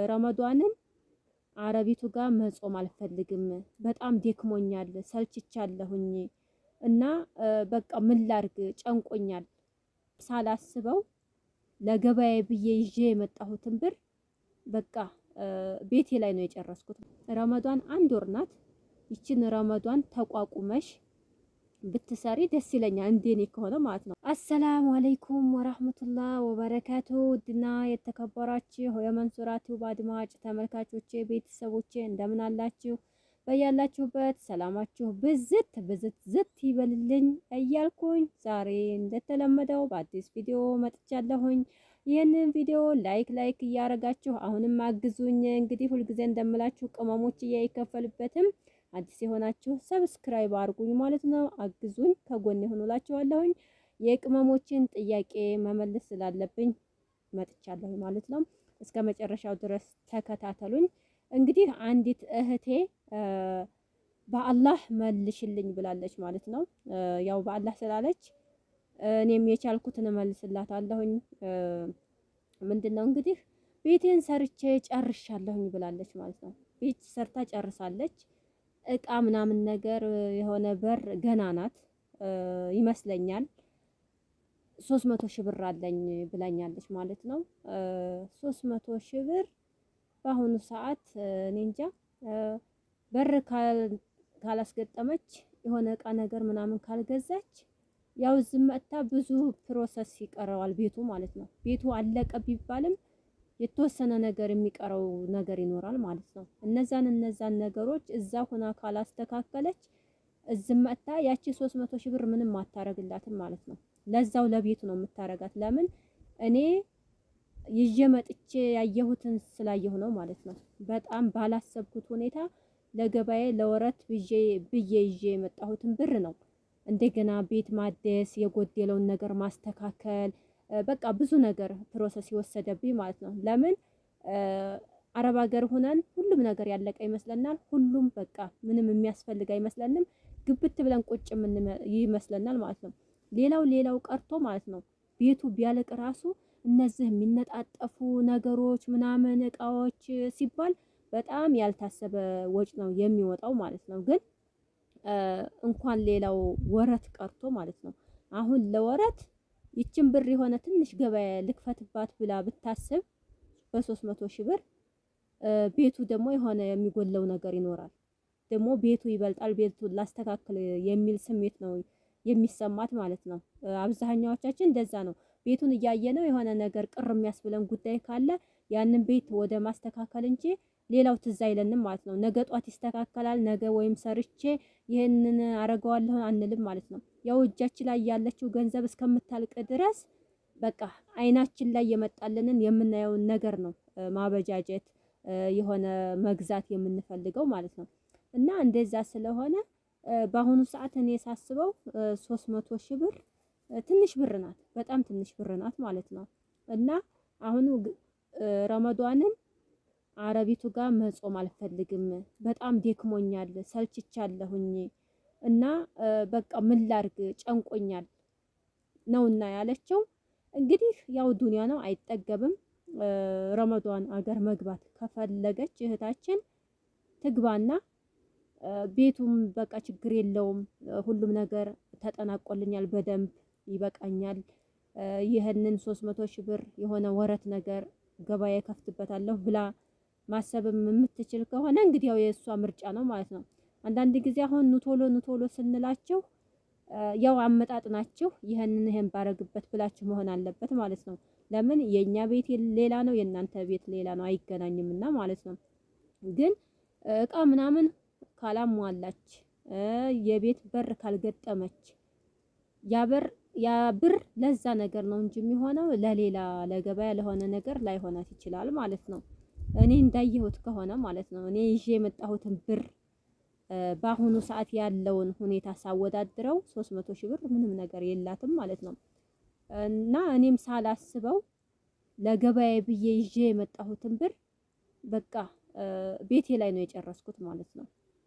ረመዷንን አረቢቱ ጋር መጾም አልፈልግም። በጣም ደክሞኛል፣ ሰልችቻለሁኝ እና በቃ ምን ላርግ ጨንቆኛል። ሳላስበው ለገበያ ብዬ ይዤ የመጣሁትን ብር በቃ ቤቴ ላይ ነው የጨረስኩት። ረመዷን 1 ወር ናት። ይችን ረመዷን ተቋቁመሽ ብትሰሪ ደስ ይለኛል፣ እንደኔ ከሆነ ማለት ነው። አሰላሙ አለይኩም ወራህመቱላህ ወበረካቱ። ውድና የተከበራችሁ የመንሱራት ቲዩብ አድማጭ ተመልካቾቼ ቤተሰቦቼ እንደምን አላችሁ? በያላችሁበት ሰላማችሁ ብዝት ዝት ይበልልኝ እያልኩኝ ዛሬ እንደተለመደው በአዲስ ቪዲዮ መጥቻለሁኝ። ይህንን ቪዲዮ ላይክ እያረጋችሁ አሁንም አግዙኝ። እንግዲህ ሁልጊዜ እንደምላችሁ ቅመሞች አይከፈልበትም። አዲስ የሆናችሁ ሰብስክራይብ አድርጉኝ ማለት ነው። አግዙኝ፣ ከጎን ይሁኑላችኋለሁኝ። የቅመሞችን ጥያቄ መመለስ ስላለብኝ መጥቻለሁ ማለት ነው። እስከ መጨረሻው ድረስ ተከታተሉኝ። እንግዲህ አንዲት እህቴ በአላህ መልሽልኝ ብላለች ማለት ነው። ያው በአላህ ስላለች እኔም የቻልኩትን እመልስላታለሁኝ። ምንድነው እንግዲህ ቤቴን ሰርቼ ጨርሻለሁኝ ብላለች ማለት ነው። ቤት ሰርታ ጨርሳለች። እቃ ምናምን ነገር የሆነ በር ገና ናት ይመስለኛል። 300 ሺህ ብር አለኝ ብላኛለች ማለት ነው። 300 ሺህ ብር በአሁኑ ሰዓት እኔ እንጃ በር ካላስገጠመች የሆነ እቃ ነገር ምናምን ካልገዛች ያው ዝም መጥታ ብዙ ፕሮሰስ ይቀረዋል ቤቱ ማለት ነው። ቤቱ አለቀ ቢባልም የተወሰነ ነገር የሚቀረው ነገር ይኖራል ማለት ነው። እነዛን ነገሮች እዛ ሆና ካላስተካከለች እዝም መጥታ ያቺ 300 ሺህ ብር ምንም አታረግላትም ማለት ነው። ለዛው ለቤቱ ነው የምታረጋት። ለምን እኔ ይዤ መጥቼ ያየሁትን ስላየሁ ነው ማለት ነው። በጣም ባላሰብኩት ሁኔታ ለገበያ ለወረት ብዬ ይዤ የመጣሁትን ብር ነው እንደገና ቤት ማደስ፣ የጎደለውን ነገር ማስተካከል፣ በቃ ብዙ ነገር ፕሮሰስ ይወሰደብኝ ማለት ነው። ለምን አረብ ሀገር ሆነን ሁሉም ነገር ያለቀ ይመስለናል። ሁሉም በቃ ምንም የሚያስፈልግ አይመስለንም። ግብት ብለን ቁጭ ምን ይመስለናል ማለት ነው። ሌላው ቀርቶ ማለት ነው ቤቱ ቢያለቅ ራሱ እነዚህ የሚነጣጠፉ ነገሮች ምናምን እቃዎች ሲባል በጣም ያልታሰበ ወጭ ነው የሚወጣው ማለት ነው። ግን እንኳን ሌላው ወረት ቀርቶ ማለት ነው አሁን ለወረት ይችን ብር የሆነ ትንሽ ገበያ ልክፈትባት ብላ ብታስብ በ300 ሺህ ብር ቤቱ ደግሞ የሆነ የሚጎለው ነገር ይኖራል። ደግሞ ቤቱ ይበልጣል፣ ቤቱን ላስተካክል የሚል ስሜት ነው የሚሰማት ማለት ነው። አብዛኛዎቻችን እንደዛ ነው። ቤቱን እያየነው የሆነ ነገር ቅር የሚያስብለን ጉዳይ ካለ ያንን ቤት ወደ ማስተካከል እንጂ ሌላው ትዝ አይለንም ማለት ነው። ነገ ጧት ይስተካከላል፣ ነገ ወይም ሰርቼ ይሄንን አረጋዋለሁ አንልም ማለት ነው። ያው እጃችን ላይ ያለችው ገንዘብ እስከምታልቅ ድረስ በቃ አይናችን ላይ የመጣልንን የምናየውን ነገር ነው ማበጃጀት የሆነ መግዛት የምንፈልገው ማለት ነው። እና እንደዛ ስለሆነ በአሁኑ ሰዓት እኔ ሳስበው 300 ሺህ ብር ትንሽ ብር ናት፣ በጣም ትንሽ ብር ናት ማለት ነው። እና አሁን ረመዷንን አረቢቱ ጋር መጾም አልፈልግም፣ በጣም ደክሞኛል፣ ሰልችቻለሁኝ እና በቃ ምን ላርግ ጨንቆኛል ነውና ያለችው። እንግዲህ ያው ዱንያ ነው አይጠገብም። ረመዷን አገር መግባት ከፈለገች እህታችን ትግባና ቤቱም በቃ ችግር የለውም ሁሉም ነገር ተጠናቆልኛል፣ በደንብ ይበቃኛል፣ ይህንን 300 ሺህ ብር የሆነ ወረት ነገር ገበያ ከፍትበታለሁ ብላ ማሰብም የምትችል ከሆነ እንግዲህ ያው የእሷ ምርጫ ነው ማለት ነው። አንዳንድ ጊዜ አሁን ኑቶሎ ስንላቸው ያው አመጣጥናችሁ ይሄን ባረግበት ብላችሁ መሆን አለበት ማለት ነው። ለምን የኛ ቤት ሌላ ነው፣ የእናንተ ቤት ሌላ ነው፣ አይገናኝምና ማለት ነው። ግን እቃ ምናምን ካላሟላች የቤት በር ካልገጠመች ያ ብር ለዛ ነገር ነው እንጂ የሚሆነው ለሌላ ለገበያ ለሆነ ነገር ላይሆናት ይችላል ማለት ነው። እኔ እንዳየሁት ከሆነ ማለት ነው። እኔ ይዤ የመጣሁትን ብር በአሁኑ ሰዓት ያለውን ሁኔታ ሳወዳድረው 300 ሺህ ብር ምንም ነገር የላትም ማለት ነው። እና እኔም ሳላስበው ለገበያ ብዬ ይዤ የመጣሁትን ብር በቃ ቤቴ ላይ ነው የጨረስኩት ማለት ነው።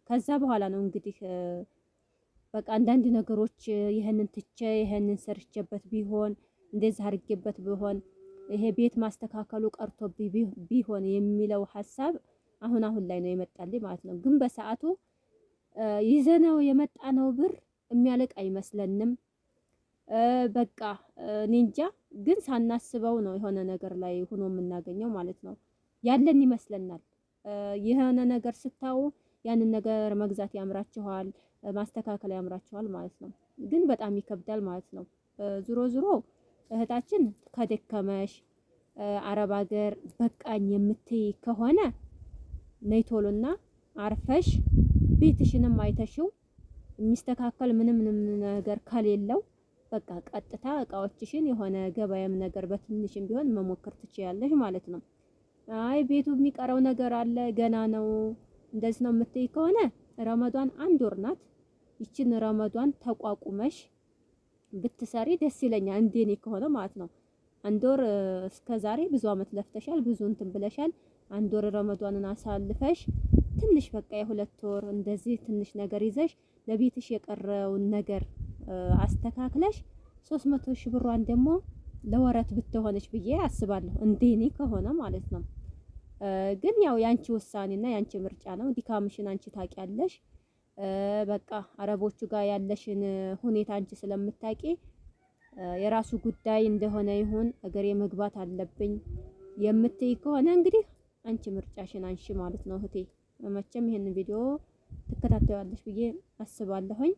ከዛ በኋላ ነው እንግዲህ በቃ አንዳንድ ነገሮች ይሄንን ትቼ ይሄንን ሰርቼበት ቢሆን እንደዛ አድርጌበት ቢሆን ይሄ ቤት ማስተካከሉ ቀርቶብኝ ቢሆን የሚለው ሀሳብ አሁን ላይ ነው የመጣልኝ ማለት ነው። ግን በሰዓቱ ይዘነው የመጣነው ብር የሚያልቅ አይመስለንም። በቃ እኔ እንጃ፣ ግን ሳናስበው ነው የሆነ ነገር ላይ ሆኖ የምናገኘው ማለት ነው። ያለን ይመስለናል። የሆነ ነገር ስታዩ ያንን ነገር መግዛት ያምራችኋል፣ ማስተካከል ያምራችኋል ማለት ነው። ግን በጣም ይከብዳል ማለት ነው። ዙሮ እህታችን ከደከመሽ አረብ ሀገር በቃኝ የምትይ ከሆነ ነይ ቶሎና አርፈሽ ቤትሽንም አይተሽው የሚስተካከል ምንም ነገር ከሌለው በቃ ቀጥታ እቃዎችሽን የሆነ ገበያም ነገር በትንሽም ቢሆን መሞከር ትችያለሽ ማለት ነው። አይ ቤቱ የሚቀረው ነገር አለ ገና ነው እንደዚህ ነው የምትይ ከሆነ ረመዷን 1 ወር ናት። ይችን ረመዷን ተቋቁመሽ ብትሰሪ ደስ ይለኛል፣ እንደኔ ከሆነ ማለት ነው። 1 ወር እስከ ዛሬ ብዙ አመት ለፍተሻል፣ ብዙ እንትን ብለሻል። 1 ወር ረመዷንን አሳልፈሽ ትንሽ በቃ የ2 ወር እንደዚህ ትንሽ ነገር ይዘሽ ለቤትሽ የቀረውን ነገር አስተካክለሽ 300 ሺህ ብሯን ደግሞ ለወረት ብትሆነች ብዬ አስባለሁ፣ እንደኔ ከሆነ ማለት ነው። ግን ያው ያንቺ ውሳኔና ያንቺ ምርጫ ነው። ድካምሽን አንቺ ታውቂያለሽ። በቃ አረቦቹ ጋር ያለሽን ሁኔታ አንቺ ስለምታውቂ የራሱ ጉዳይ እንደሆነ ይሁን እገሬ መግባት አለብኝ የምትይ ከሆነ እንግዲህ አንቺ ምርጫሽን አንሺ ማለት ነው እህቴ። መቼም ይሄንን ቪዲዮ ትከታተያለሽ ብዬ አስባለሁኝ።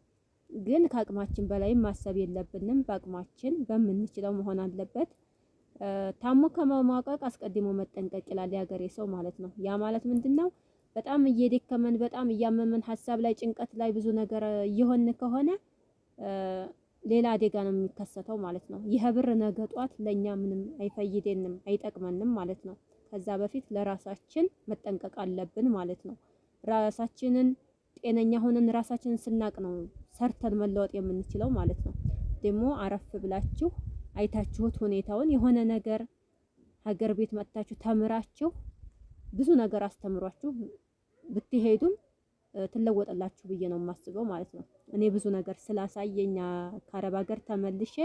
ግን ከአቅማችን በላይ ማሰብ የለብንም። በአቅማችን በምንችለው መሆን አለበት። ታሞ ከመሟቀቅ አስቀድሞ መጠንቀቅ ይላል የሀገሬ ሰው ማለት ነው። ያ ማለት ምንድነው? በጣም እየደከመን በጣም እያመመን ሀሳብ ላይ ጭንቀት ላይ ብዙ ነገር እየሆን ከሆነ ሌላ አደጋ ነው የሚከሰተው ማለት ነው። ይሄ ብር ነገ ጧት ለኛ ምንም አይፈይደንም አይጠቅመንም ማለት ነው። ከዛ በፊት ለራሳችን መጠንቀቅ አለብን ማለት ነው። ራሳችንን ጤነኛ ሆነን ራሳችንን ስናቅ ነው ሰርተን መለወጥ የምንችለው ማለት ነው። ደግሞ አረፍ ብላችሁ አይታችሁት ሁኔታውን የሆነ ነገር ሀገር ቤት መጥታችሁ ተምራችሁ ብዙ ነገር አስተምሯችሁ ብትሄዱም ትለወጣላችሁ ብዬ ነው የማስበው ማለት ነው። እኔ ብዙ ነገር ስላሳየኛ ከአረብ ሀገር ተመልሼ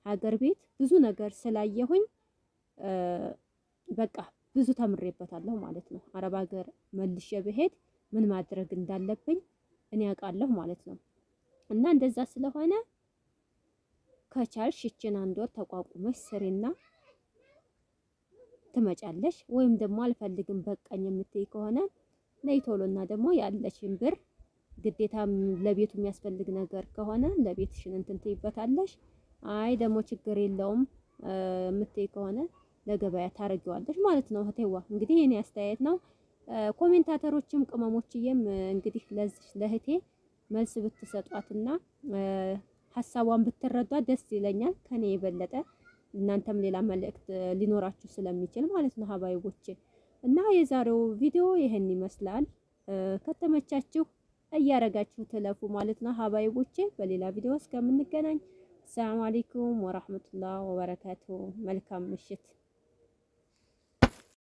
ሀገር ቤት ብዙ ነገር ስላየሁኝ በቃ ብዙ ተምሬበታለሁ ማለት ነው። አረብ ሀገር መልሼ ብሄድ ምን ማድረግ እንዳለብኝ እኔ አውቃለሁ ማለት ነው። እና እንደዛ ስለሆነ ከቻልሽ ይችን 1 ወር ተቋቁመሽ ስሪና ትመጫለሽ። ወይም ደግሞ አልፈልግም በቃኝ የምትይ ከሆነ ነይ ቶሎና ደግሞ ያለሽን ብር ግዴታ ለቤቱ የሚያስፈልግ ነገር ከሆነ ለቤትሽን እንትን ትይበታለሽ። አይ ደግሞ ችግር የለውም የምትይ ከሆነ ለገበያ ታረጊዋለሽ ማለት ነው እህቴዋ። እንግዲህ የኔ አስተያየት ነው። ኮሜንታተሮችም ቅመሞችዬም እንግዲህ ለዚህ ለእህቴ መልስ ብትሰጧትና ሀሳቧን ብትረዷት ደስ ይለኛል። ከኔ የበለጠ እናንተም ሌላ መልእክት ሊኖራችሁ ስለሚችል ማለት ነው ሀባይቦቼ። እና የዛሬው ቪዲዮ ይሄን ይመስላል። ከተመቻችሁ እያረጋችሁ ትለፉ ማለት ነው ሀባይቦቼ። በሌላ ቪዲዮ እስከምንገናኝ ሰላም አለይኩም ወራህመቱላሂ ወበረካቱ። መልካም ምሽት።